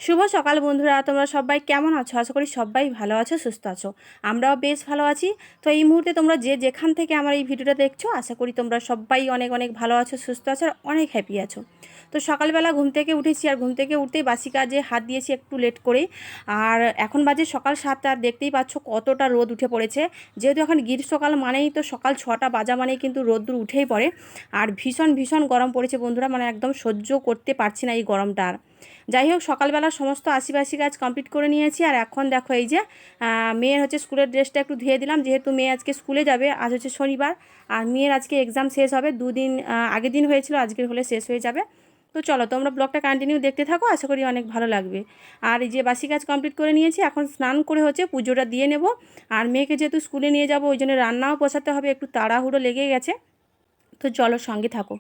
শুভ সকাল বন্ধুরা, তোমরা সবাই কেমন আছো? আশা করি সবাই ভালো আছো, সুস্থ আছো। আমরাও বেশ ভালো আছি। তো এই মুহূর্তে তোমরা যে যেখান থেকে আমার এই ভিডিওটা দেখছো, আশা করি তোমরা সবাই অনেক অনেক ভালো আছো, সুস্থ আছো আর অনেক হ্যাপি আছো। তো সকালবেলা ঘুম থেকে উঠেছি, আর ঘুম থেকে উঠতেই বাসি কাজে হাত দিয়েছি একটু লেট করেই। আর এখন বাজে সকাল 7টা, আর দেখতেই পাচ্ছ কতটা রোদ উঠে পড়েছে। যেহেতু এখন গ্রীষ্মকাল মানেই তো সকাল 6টা বাজা মানেই কিন্তু রোদ্দুর উঠেই পড়ে। আর ভীষণ ভীষণ গরম পড়েছে বন্ধুরা, মানে একদম সহ্য করতে পারছি না এই গরমটা আর। যাই হোক, সকালবেলা সমস্ত আশিবাসি কাজ কমপ্লিট করে নিয়েছি। আর এখন দেখো এই যে মেয়ের হচ্ছে স্কুলের ড্রেসটা একটু ধুয়ে দিলাম, যেহেতু মেয়ে আজকে স্কুলে যাবে। আজ হচ্ছে শনিবার, আর মেয়ের আজকে এক্সাম শেষ হবে। দুদিন আগের দিন হয়েছিল, আজকের হলে শেষ হয়ে যাবে। তো চলো তোমরা ব্লগটা কন্টিনিউ দেখতে থাকো, আশা করি অনেক ভালো লাগবে। আর এই যে বাসি কাজ কমপ্লিট করে নিয়েছি, এখন স্নান করে হচ্ছে পুজোটা দিয়ে নেব। আর মেয়েকে যেহেতু স্কুলে নিয়ে যাব, ওই জন্য রান্নাও বসাতে হবে, একটু তাড়াহুড়ো লেগে গেছে। তো চলো সঙ্গে থাকো।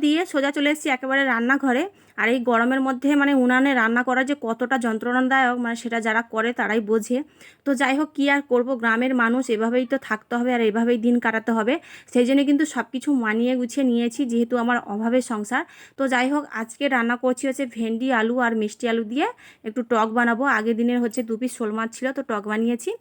দিয়ে সোজা চলে এসেছি একেবারে রান্নাঘরে। আর এই গরমের মধ্যে মানে উনানে রান্না করা যে কতটা যন্ত্রণাদায়ক, মানে সেটা যারা করে তারাই বোঝে। তো যাই হোক, কী আর করব, গ্রামের মানুষ, এভাবেই তো থাকতে হবে আর এভাবেই দিন কাটাতে হবে। সেই জন্য কিন্তু সব কিছু মানিয়ে গুছিয়ে নিয়েছি, যেহেতু আমার অভাবের সংসার। তো যাই হোক, আজকে রান্না করছি হচ্ছে ভেন্ডি আলু আর মিষ্টি আলু দিয়ে একটু টক বানাবো। আগের দিনের হচ্ছে 2 পিস শোল মাছ ছিল, তো টক বানিয়েছি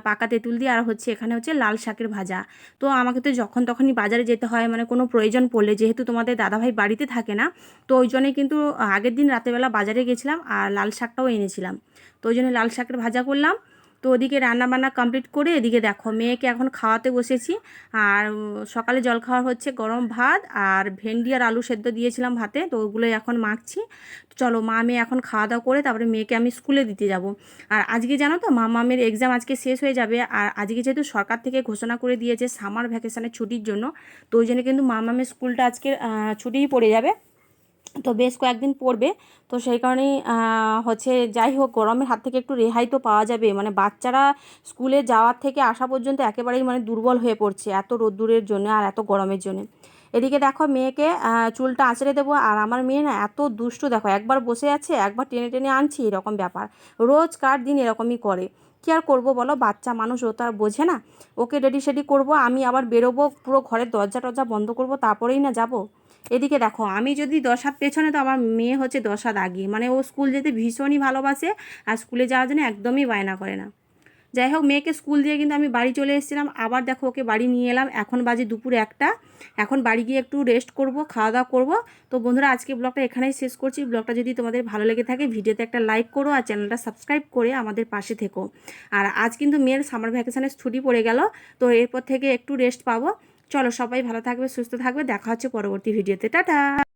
পাকা তেঁতুল দিয়ে। আর হচ্ছে এখানে হচ্ছে লাল শাকের ভাজা। তো আমাকে তো যখন তখনই বাজারে যেতে হয়, মানে কোনো প্রয়োজন পড়লে, যেহেতু তোমাদের দাদাভাই বাড়িতে থাকে না। তো ওই জন্যই কিন্তু আগের দিন রাতেরবেলা বাজারে গেছিলাম আর লাল শাকটাও এনেছিলাম। তো ওই জন্য লাল শাকের ভাজা করলাম। তো ওদিকে রান্নাবান্না কমপ্লিট করে এদিকে দেখো মেয়েকে এখন খাওয়াতে বসেছি। আর সকালে জলখাবার হচ্ছে গরম ভাত আর ভেন্ডি আর আলু সেদ্ধ দিয়েছিলাম ভাতে, তো ওগুলোই এখন মাখছি। চলো মা মেয়ে এখন খাওয়া দাওয়া করে তারপরে মেয়েকে আমি স্কুলে দিতে যাব। আর আজকে জানো তো মামের এক্সাম আজকে শেষ হয়ে যাবে। আর আজকে যেহেতু সরকার থেকে ঘোষণা করে দিয়েছে সামার ভ্যাকেশনের ছুটির জন্য, তো ওই জন্য কিন্তু মামের স্কুলটা আজকে ছুটিই পড়ে যাবে। তো বেশ কয়েকদিন পড়বে। তো সেই কারণেই হচ্ছে, যাই হোক, গরমের হাত থেকে একটু রেহাই তো পাওয়া যাবে। মানে বাচ্চারা স্কুলে যাওয়ার থেকে আসা পর্যন্ত একেবারেই মানে দুর্বল হয়ে পড়ছে এত রোদ্দুরের জন্য আর এত গরমের জন্য। এদিকে দেখো মেয়েকে চুলটা আঁচড়ে দেবো। আর আমার মেয়ে না এত দুষ্টু, দেখো একবার বসে আছে একবার টেনে টেনে আনছি, এরকম ব্যাপার। রোজকার দিন এরকমই করে। কী আর করবো বলো, বাচ্চা মানুষ, ও তো আর বোঝে না। ওকে রেডি সেডি করবো, আমি আবার বেরোবো, পুরো ঘরের দরজা টরজা বন্ধ করবো, তারপরেই না যাব। এদিকে দেখো আমি যদি 10 হাত পেছনে, তো আমার মেয়ে হচ্ছে 10 হাত আগে। মানে ও স্কুল যেতে ভীষণই ভালোবাসে, আর স্কুলে যাওয়ার জন্য একদমই বায়না করে না। যাই হোক, মেয়েকে স্কুল দিয়ে কিন্তু আমি বাড়ি চলে এসেছিলাম। আবার দেখো ওকে বাড়ি নিয়ে এলাম, এখন বাজে দুপুর 1টা। এখন বাড়ি গিয়ে একটু রেস্ট করব, খাওয়া দাওয়া করবো। তো বন্ধুরা, আজকে ব্লগটা এখানেই শেষ করছি। ব্লগটা যদি তোমাদের ভালো লেগে থাকে, ভিডিওতে একটা লাইক করো আর চ্যানেলটা সাবস্ক্রাইব করে আমাদের পাশে থেকো। আর আজ কিন্তু মেয়ের সামার ভ্যাকেশনের ছুটি পড়ে গেল, তো এরপর থেকে একটু রেস্ট পাবো। চলো সবাই ভালো থাকবে, সুস্থ থাকবে, দেখা হচ্ছে পরবর্তী ভিডিওতে। টাটা।